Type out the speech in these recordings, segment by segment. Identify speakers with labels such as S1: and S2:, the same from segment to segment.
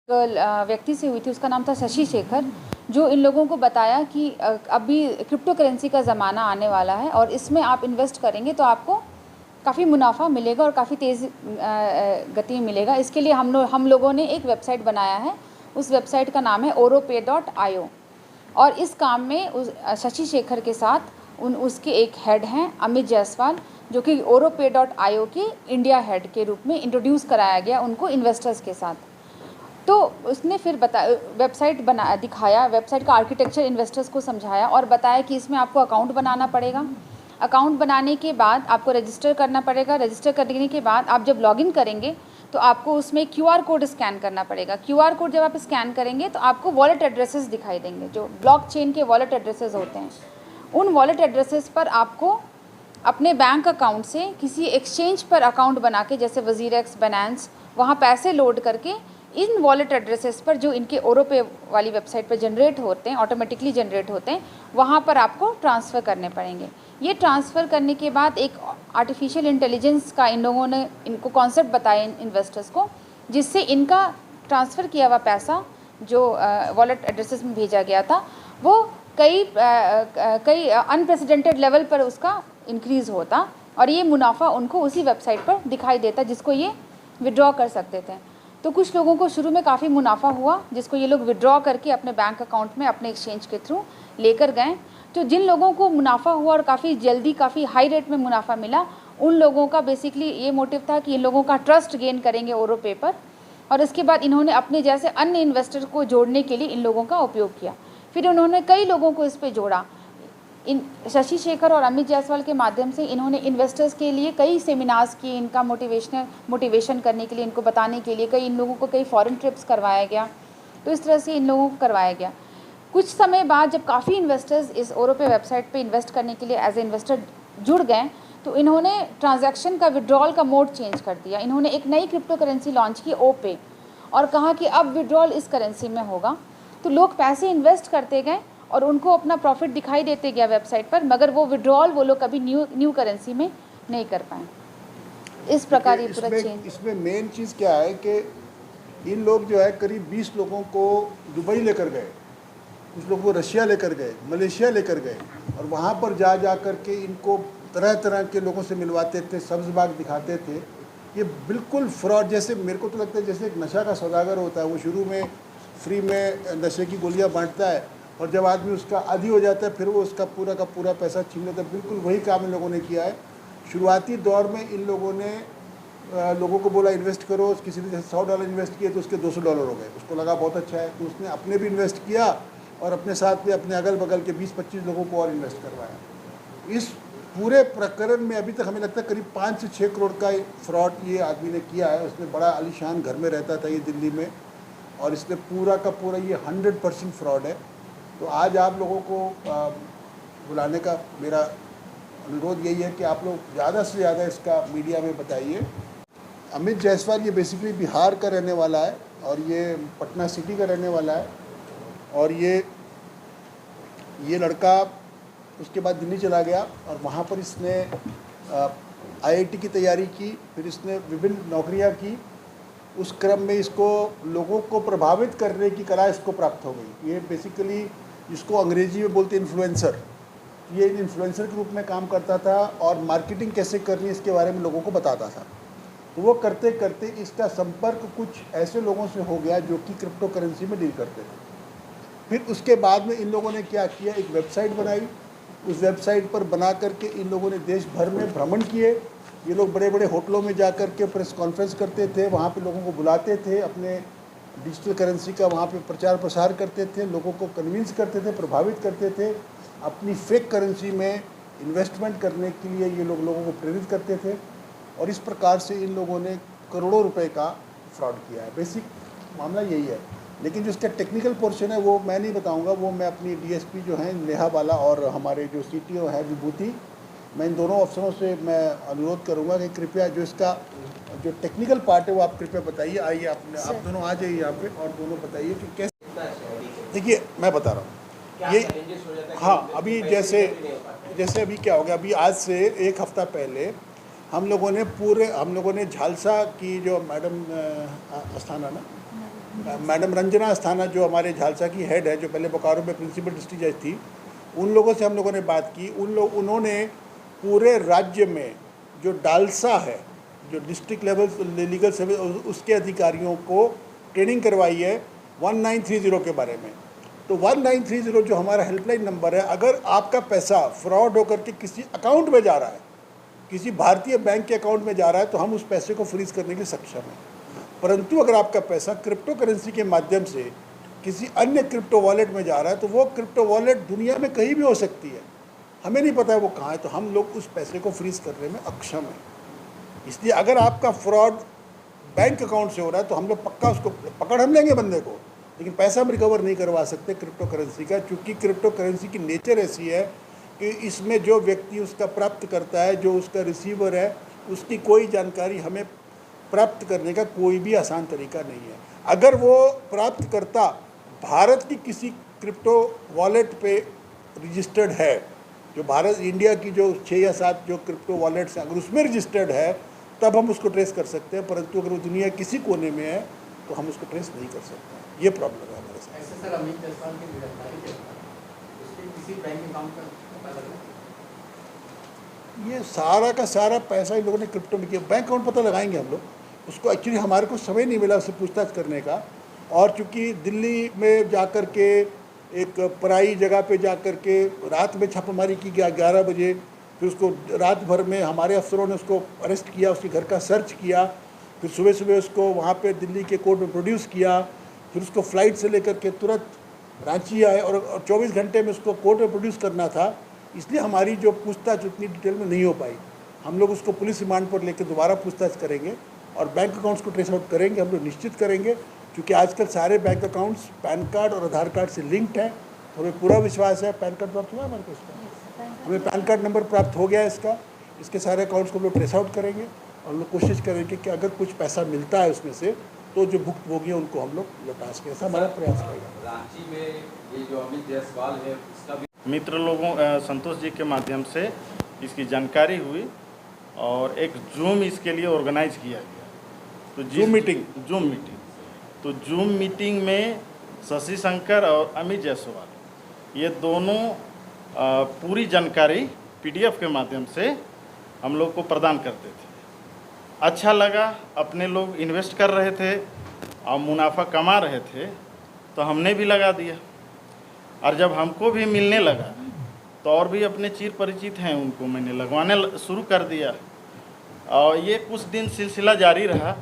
S1: व्यक्ति से हुई थी, उसका नाम था शशि शेखर, जो इन लोगों को बताया कि अभी क्रिप्टो करेंसी का ज़माना आने वाला है और इसमें आप इन्वेस्ट करेंगे तो आपको काफ़ी मुनाफा मिलेगा और काफ़ी तेज़ गति में मिलेगा। इसके लिए हम लोगों ने एक वेबसाइट बनाया है। उस वेबसाइट का नाम है oropay.io और इस काम में उस शशि शेखर के साथ उसके एक हेड हैं अमित जायसवाल, जो कि oropay.io के इंडिया हेड के रूप में इंट्रोड्यूस कराया गया उनको इन्वेस्टर्स के साथ। तो उसने फिर वेबसाइट दिखाया, वेबसाइट का आर्किटेक्चर इन्वेस्टर्स को समझाया और बताया कि इसमें आपको अकाउंट बनाना पड़ेगा। अकाउंट बनाने के बाद आपको रजिस्टर करना पड़ेगा। रजिस्टर करने के बाद आप जब लॉगिन करेंगे तो आपको उसमें QR कोड स्कैन करना पड़ेगा। QR कोड जब आप स्कैन करेंगे तो आपको वॉलेट एड्रेसेस दिखाई देंगे, जो ब्लॉकचेन के वॉलेट एड्रेसेस होते हैं। उन वॉलेट एड्रेसेस पर आपको अपने बैंक अकाउंट से किसी एक्सचेंज पर अकाउंट बना के, जैसे वजीरेक्स, बाइनेंस, वहाँ पैसे लोड करके इन वॉलेट एड्रेसेस पर जो इनके ओरोपे वाली वेबसाइट पर जनरेट होते हैं, ऑटोमेटिकली जनरेट होते हैं, वहाँ पर आपको ट्रांसफ़र करने पड़ेंगे। ये ट्रांसफ़र करने के बाद एक आर्टिफिशियल इंटेलिजेंस का इन लोगों ने इनको कॉन्सेप्ट बताया इन्वेस्टर्स को, जिससे इनका ट्रांसफ़र किया हुआ पैसा जो वॉलेट एड्रेसेस में भेजा गया था वो कई अनप्रेसिडेंटेड लेवल पर उसका इंक्रीज़ होता और ये मुनाफा उनको उसी वेबसाइट पर दिखाई देता जिसको ये विड्रॉ कर सकते थे। तो कुछ लोगों को शुरू में काफ़ी मुनाफा हुआ, जिसको ये लोग विड्रॉ करके अपने बैंक अकाउंट में अपने एक्सचेंज के थ्रू लेकर गए। तो जिन लोगों को मुनाफा हुआ और काफ़ी जल्दी काफ़ी हाई रेट में मुनाफा मिला, उन लोगों का बेसिकली ये मोटिव था कि इन लोगों का ट्रस्ट गेन करेंगे ओरोपे पर, और इसके बाद इन्होंने अपने जैसे अन्य इन्वेस्टर को जोड़ने के लिए इन लोगों का उपयोग किया। फिर उन्होंने कई लोगों को इस पर जोड़ा। इन शशि शेखर और अमित जायसवाल के माध्यम से इन्होंने इन्वेस्टर्स के लिए कई सेमिनार्स किए, इनका मोटिवेशन करने के लिए, इनको बताने के लिए इन लोगों को कई फॉरेन ट्रिप्स करवाया गया। तो इस तरह से इन लोगों को करवाया गया। कुछ समय बाद जब काफ़ी इन्वेस्टर्स इस ओरोपे वेबसाइट पे इन्वेस्ट करने के लिए एज ए इन्वेस्टर जुड़ गए, तो इन्होंने ट्रांजैक्शन का विड्रॉल का मोड चेंज कर दिया। इन्होंने एक नई क्रिप्टो करेंसी लॉन्च की, ओपे, और कहा कि अब विड्रॉल इस करेंसी में होगा। तो लोग पैसे इन्वेस्ट करते गए और उनको अपना प्रॉफिट दिखाई देते गया वेबसाइट पर, मगर वो विड्रॉल वो लोग कभी न्यू करेंसी में नहीं कर पाए। इस प्रकार ये पूरा चेंज।
S2: इसमें मेन चीज़ क्या है कि इन लोग जो है करीब 20 लोगों को दुबई लेकर गए, कुछ लोगों को रशिया लेकर गए, मलेशिया लेकर गए, और वहाँ पर जा कर के इनको तरह तरह के लोगों से मिलवाते थे, सब्ज़ बाग दिखाते थे। ये बिल्कुल फ्रॉड, जैसे मेरे को तो लगता है जैसे एक नशा का सौदागर होता है। वो शुरू में फ्री में नशे की गोलियाँ बांटता है और जब आदमी उसका आदी हो जाता है फिर वो उसका पूरा का पूरा पैसा छीन लेता है। बिल्कुल वही काम इन लोगों ने किया है। शुरुआती दौर में इन लोगों ने लोगों को बोला इन्वेस्ट करो। किसी ने जैसे $100 इन्वेस्ट किए तो उसके $200 हो गए। उसको लगा बहुत अच्छा है, तो उसने अपने भी इन्वेस्ट किया और अपने साथ में अपने अगल बगल के 20-25 लोगों को और इन्वेस्ट करवाया। इस पूरे प्रकरण में अभी तक हमें लगता है करीब 5 से 6 करोड़ का फ्रॉड ये आदमी ने किया है। उसने बड़ा आलीशान घर में रहता था ये दिल्ली में, और इसने पूरा का पूरा ये 100% फ्रॉड है। तो आज आप लोगों को बुलाने का मेरा अनुरोध यही है कि आप लोग ज़्यादा से ज़्यादा इसका मीडिया में बताइए। अमित जायसवाल ये बेसिकली बिहार का रहने वाला है और ये पटना सिटी का रहने वाला है, और ये लड़का उसके बाद दिल्ली चला गया और वहाँ पर इसने IIT की तैयारी की। फिर इसने विभिन्न नौकरियाँ की। उस क्रम में इसको लोगों को प्रभावित करने की कला इसको प्राप्त हो गई। ये बेसिकली जिसको अंग्रेजी में बोलते हैं इन्फ्लुएंसर, ये इन्फ्लुएंसर के रूप में काम करता था और मार्केटिंग कैसे करनी इसके बारे में लोगों को बताता था। तो वो करते करते इसका संपर्क कुछ ऐसे लोगों से हो गया जो कि क्रिप्टो करेंसी में डील करते थे। फिर उसके बाद में इन लोगों ने क्या किया, एक वेबसाइट बनाई। उस वेबसाइट पर बना करके इन लोगों ने देश भर में भ्रमण किए। ये लोग बड़े बड़े होटलों में जा कर के प्रेस कॉन्फ्रेंस करते थे, वहाँ पे लोगों को बुलाते थे, अपने डिजिटल करेंसी का वहाँ पे प्रचार प्रसार करते थे, लोगों को कन्विंस करते थे, प्रभावित करते थे। अपनी फेक करेंसी में इन्वेस्टमेंट करने के लिए ये लोग लोगों को प्रेरित करते थे, और इस प्रकार से इन लोगों ने करोड़ों रुपए का फ्रॉड किया है। बेसिक मामला यही है, लेकिन जो इसका टेक्निकल पोर्शन है वो मैं नहीं बताऊंगा। वो मैं अपनी DSP जो हैं नेहा बाला और हमारे जो CTO है विभूति, मैं इन दोनों अफसरों से मैं अनुरोध करूंगा कि कृपया जो इसका जो टेक्निकल पार्ट है वो आप कृपया बताइए। आइए आप दोनों आ जाइए यहाँ पे और दोनों बताइए कि कैसे। देखिए मैं बता रहा हूँ ये, हाँ, अभी जैसे अभी क्या हो गया, अभी आज से 1 हफ्ता पहले हम लोगों ने झालसा की जो मैडम अस्थाना ना, मैडम रंजना अस्थाना जो हमारे झालसा की हेड है, जो पहले बोकारो में प्रिंसिपल डिस्ट्रिक्ट जज थी, उन लोगों से हम लोगों ने बात की। उन्होंने पूरे राज्य में जो डालसा है, जो डिस्ट्रिक्ट लेवल लीगल सर्विस, उसके अधिकारियों को ट्रेनिंग करवाई है 1930 के बारे में। तो 1930 जो हमारा हेल्पलाइन नंबर है, अगर आपका पैसा फ्रॉड होकर के किसी अकाउंट में जा रहा है, किसी भारतीय बैंक के अकाउंट में जा रहा है, तो हम उस पैसे को फ्रीज करने के लिए सक्षम हैं। परंतु अगर आपका पैसा क्रिप्टो करेंसी के माध्यम से किसी अन्य क्रिप्टो वॉलेट में जा रहा है, तो वो क्रिप्टो वॉलेट दुनिया में कहीं भी हो सकती है, हमें नहीं पता है वो कहाँ है, तो हम लोग उस पैसे को फ्रीज करने में अक्षम हैं। इसलिए अगर आपका फ्रॉड बैंक अकाउंट से हो रहा है, तो हम लोग पक्का उसको पकड़ हम लेंगे बंदे को, लेकिन पैसा हम रिकवर नहीं करवा सकते क्रिप्टो करेंसी का, क्योंकि क्रिप्टो करेंसी की नेचर ऐसी है कि इसमें जो व्यक्ति उसका प्राप्त करता है, जो उसका रिसीवर है, उसकी कोई जानकारी हमें प्राप्त करने का कोई भी आसान तरीका नहीं है। अगर वो प्राप्तकर्ता भारत की किसी क्रिप्टो वॉलेट पे रजिस्टर्ड है, जो भारत इंडिया की जो 6 या 7 जो क्रिप्टो वॉलेट्स हैं, अगर उसमें रजिस्टर्ड है, तब हम उसको ट्रेस कर सकते हैं। परंतु अगर वो दुनिया किसी कोने में है, तो हम उसको ट्रेस नहीं कर सकते। ये प्रॉब्लम है हमारे साथ।
S3: ऐसे सर अमित जायसवाल की गिरफ्तारी के बाद उसके किसी बैंक अकाउंट का पता लगा?
S2: ये सारा का सारा पैसा इन लोगों ने क्रिप्टो में किया। बैंक अकाउंट पता लगाएंगे हम लोग, उसको एक्चुअली हमारे को समय नहीं मिला उससे पूछताछ करने का। और चूँकि दिल्ली में जाकर के एक पराई जगह पे जाकर के रात में छापेमारी की गया 11 बजे, फिर उसको रात भर में हमारे अफसरों ने उसको अरेस्ट किया, उसके घर का सर्च किया, फिर सुबह सुबह उसको वहाँ पे दिल्ली के कोर्ट में प्रोड्यूस किया, फिर उसको फ्लाइट से लेकर के तुरंत रांची आए और 24 घंटे में उसको कोर्ट में प्रोड्यूस करना था। इसलिए हमारी जो पूछताछ उतनी डिटेल में नहीं हो पाई। हम लोग उसको पुलिस रिमांड पर लेकर दोबारा पूछताछ करेंगे और बैंक अकाउंट्स को ट्रेस आउट करेंगे। हम लोग निश्चित करेंगे, क्योंकि आजकल सारे बैंक अकाउंट्स पैन कार्ड और आधार कार्ड से लिंक्ड है। तो हमें पूरा विश्वास है। पैन कार्ड प्राप्त हुआ हमारे को इसका, हमें पैन कार्ड नंबर प्राप्त हो गया है इसका। इसके सारे अकाउंट्स को हम लोग ट्रेस आउट करेंगे और हम लोग कोशिश करेंगे कि अगर कुछ पैसा मिलता है उसमें से, तो जो भुक्तभोगी हैं उनको हम लोग लौटा सकें। ऐसा हमारा प्रयास रहेगा।
S4: रांची में ये जो अमित जायसवाल है, उसका भी
S5: मित्र लोगों संतोष जी के माध्यम से इसकी जानकारी हुई और एक जूम इसके लिए ऑर्गेनाइज किया गया। तो
S2: जूम मीटिंग
S5: तो जूम मीटिंग में शशि शंकर और अमित जायसवाल ये दोनों पूरी जानकारी PDF के माध्यम से हम लोग को प्रदान करते थे। अच्छा लगा, अपने लोग इन्वेस्ट कर रहे थे और मुनाफा कमा रहे थे, तो हमने भी लगा दिया। और जब हमको भी मिलने लगा, तो और भी अपने चिर परिचित हैं उनको मैंने लगवाने शुरू कर दिया। और ये कुछ दिन सिलसिला जारी रहा,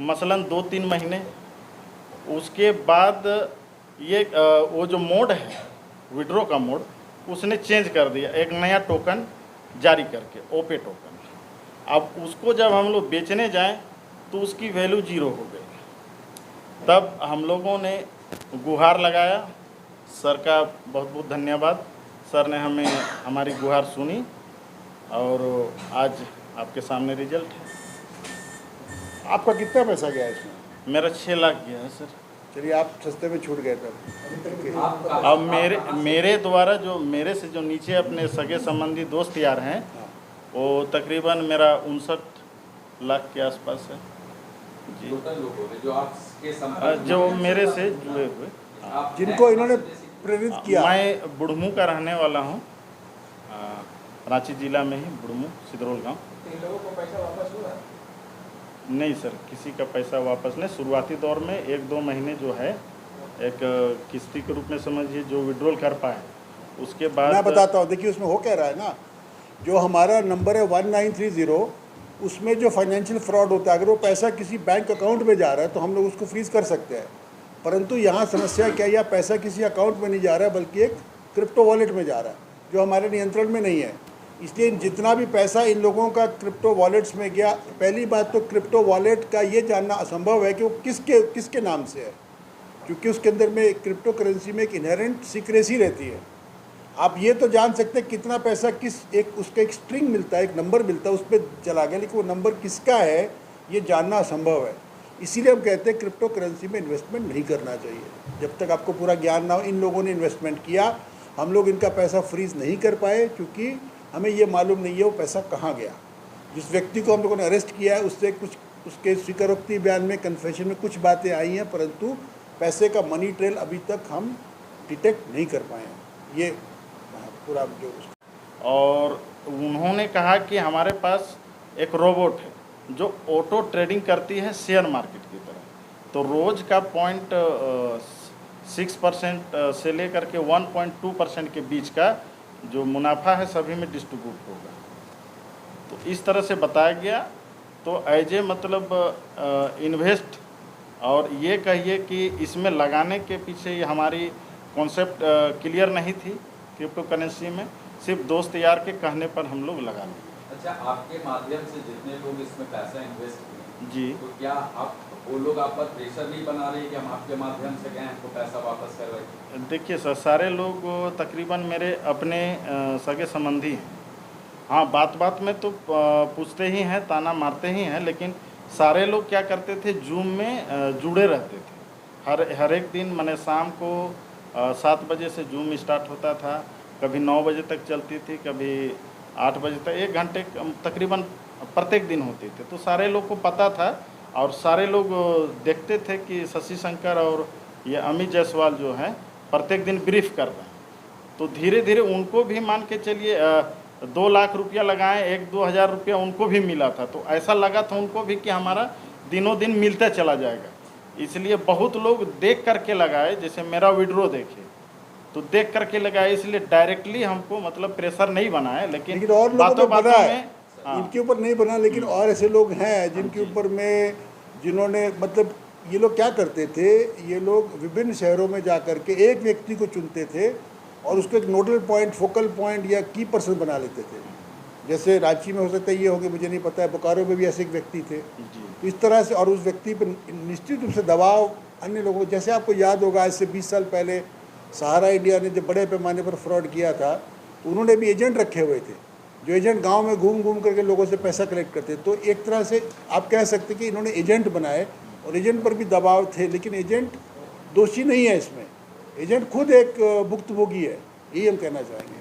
S5: मसलन 2-3 महीने। उसके बाद ये वो जो मोड है विड्रॉ का मोड, उसने चेंज कर दिया, एक नया टोकन जारी करके, ओपे टोकन। अब उसको जब हम लोग बेचने जाएं, तो उसकी वैल्यू 0 हो गई। तब हम लोगों ने गुहार लगाया। सर का बहुत बहुत धन्यवाद। सर ने हमें हमारी गुहार सुनी और आज आपके सामने रिजल्ट है।
S2: आपका कितना पैसा गया है इसमें?
S5: मेरा 6 लाख गया है सर।
S2: चलिए, आप सस्ते में छूट गए तब।
S5: अब मेरे द्वारा जो मेरे से जो नीचे अपने सगे संबंधी दोस्त यार हैं, वो तकरीबन मेरा 59 लाख के आसपास है जी।
S4: टोटल लोगों ने जो आपके संपर्क
S5: जो मेरे से जुड़े हुए,
S4: आप
S2: जिनको इन्होंने प्रेरित किया।
S5: मैं बुढ़मू का रहने वाला हूँ, रांची जिला में ही, बुढ़मू सिदरोल गांव।
S3: इन लोगों को पैसा वापस हुआ?
S5: नहीं सर, किसी का पैसा वापस नहीं। शुरुआती दौर में 1-2 महीने जो है एक किस्ती के रूप में समझिए जो विड्रॉल कर पाए, उसके बाद
S2: मैं बताता हूँ। देखिए, उसमें हो क्या रहा है ना, जो हमारा नंबर है 1930, उसमें जो फाइनेंशियल फ्रॉड होता है, अगर वो पैसा किसी बैंक अकाउंट में जा रहा है, तो हम लोग उसको फ्रीज कर सकते हैं। परंतु यहाँ समस्या क्या है, या पैसा किसी अकाउंट में नहीं जा रहा है, बल्कि एक क्रिप्टो वॉलेट में जा रहा है, जो हमारे नियंत्रण में नहीं है। इसलिए जितना भी पैसा इन लोगों का क्रिप्टो वॉलेट्स में गया, पहली बात तो क्रिप्टो वॉलेट का ये जानना असंभव है कि वो किसके नाम से है, क्योंकि उसके अंदर में क्रिप्टो करेंसी में एक इनहेरेंट सीक्रेसी रहती है। आप ये तो जान सकते हैं कितना पैसा उसका एक स्ट्रिंग मिलता है, एक नंबर मिलता है, उस पर चला गया, लेकिन वो नंबर किसका है ये जानना असंभव है। इसीलिए हम कहते हैं क्रिप्टो करेंसी में इन्वेस्टमेंट नहीं करना चाहिए जब तक आपको पूरा ज्ञान ना हो। इन लोगों ने इन्वेस्टमेंट किया, हम लोग इनका पैसा फ्रीज नहीं कर पाए, क्योंकि हमें ये मालूम नहीं है वो पैसा कहाँ गया। जिस व्यक्ति को हम लोगों ने अरेस्ट किया है, उससे कुछ उसके स्वीकारोक्ति बयान में, कन्फेशन में कुछ बातें आई हैं, परंतु पैसे का मनी ट्रेल अभी तक हम डिटेक्ट नहीं कर पाए हैं। ये पूरा जो
S5: और उन्होंने कहा कि हमारे पास एक रोबोट है जो ऑटो ट्रेडिंग करती है शेयर मार्केट की तरह, तो रोज़ का 0.6% से लेकर के 1.2% के बीच का जो मुनाफा है सभी में डिस्ट्रीब्यूट होगा। तो इस तरह से बताया गया। तो एज ए मतलब इन्वेस्ट, और ये कहिए कि इसमें लगाने के पीछे ये हमारी कॉन्सेप्ट क्लियर नहीं थी क्रिप्टो करेंसी में, सिर्फ दोस्त यार के कहने पर हम लोग लगा लिए।
S4: अच्छा, आपके माध्यम से जितने लोग इसमें पैसा इन्वेस्ट किए
S5: जी,
S4: तो क्या आप वो लोग आप पर प्रेशर नहीं बना रहे कि हम आपके माध्यम से गए हमको पैसा वापस करवाइए?
S5: देखिए सर, सारे लोग तकरीबन मेरे अपने सगे संबंधी हैं। हाँ, बात बात में तो पूछते ही हैं, ताना मारते ही हैं, लेकिन सारे लोग क्या करते थे, जूम में जुड़े रहते थे। हर एक दिन मैंने शाम को 7 बजे से जूम स्टार्ट होता था, कभी 9 बजे तक चलती थी, कभी 8 बजे तक, 1 घंटे तकरीबन प्रत्येक दिन होती थी। तो सारे लोग को पता था और सारे लोग देखते थे कि शशि शंकर और ये अमित जायसवाल जो हैं प्रत्येक दिन ब्रीफ कर रहे हैं। तो धीरे धीरे उनको भी मान के चलिए 2 लाख रुपया लगाएं, 1-2 हज़ार रुपया उनको भी मिला था। तो ऐसा लगा था उनको भी कि हमारा दिनों दिन मिलता चला जाएगा, इसलिए बहुत लोग देख करके लगाए। जैसे मेरा विड्रो देखे तो देख करके लगाए, इसलिए डायरेक्टली हमको मतलब प्रेशर नहीं बनाए, लेकिन
S2: और
S5: बातों बातों में
S2: इनके ऊपर नहीं बना। लेकिन और ऐसे लोग हैं जिनके ऊपर में, जिन्होंने मतलब ये लोग क्या करते थे, ये लोग विभिन्न शहरों में जा कर के एक व्यक्ति को चुनते थे और उसको एक नोडल पॉइंट, फोकल पॉइंट या की पर्सन बना लेते थे। जैसे रांची में हो सकता है ये होंगे, मुझे नहीं पता है, बोकारो में भी ऐसे एक व्यक्ति थे। इस तरह से, और उस व्यक्ति पर निश्चित रूप से दबाव अन्य लोगों, जैसे आपको याद होगा आज से 20 साल पहले सहारा इंडिया ने जब बड़े पैमाने पर फ्रॉड किया था, तो उन्होंने भी एजेंट रखे हुए थे, जो एजेंट गांव में घूम घूम करके लोगों से पैसा कलेक्ट करते। तो एक तरह से आप कह सकते कि इन्होंने एजेंट बनाए और एजेंट पर भी दबाव थे, लेकिन एजेंट दोषी नहीं है इसमें, एजेंट खुद एक भुक्तभोगी है, यही हम कहना चाहेंगे।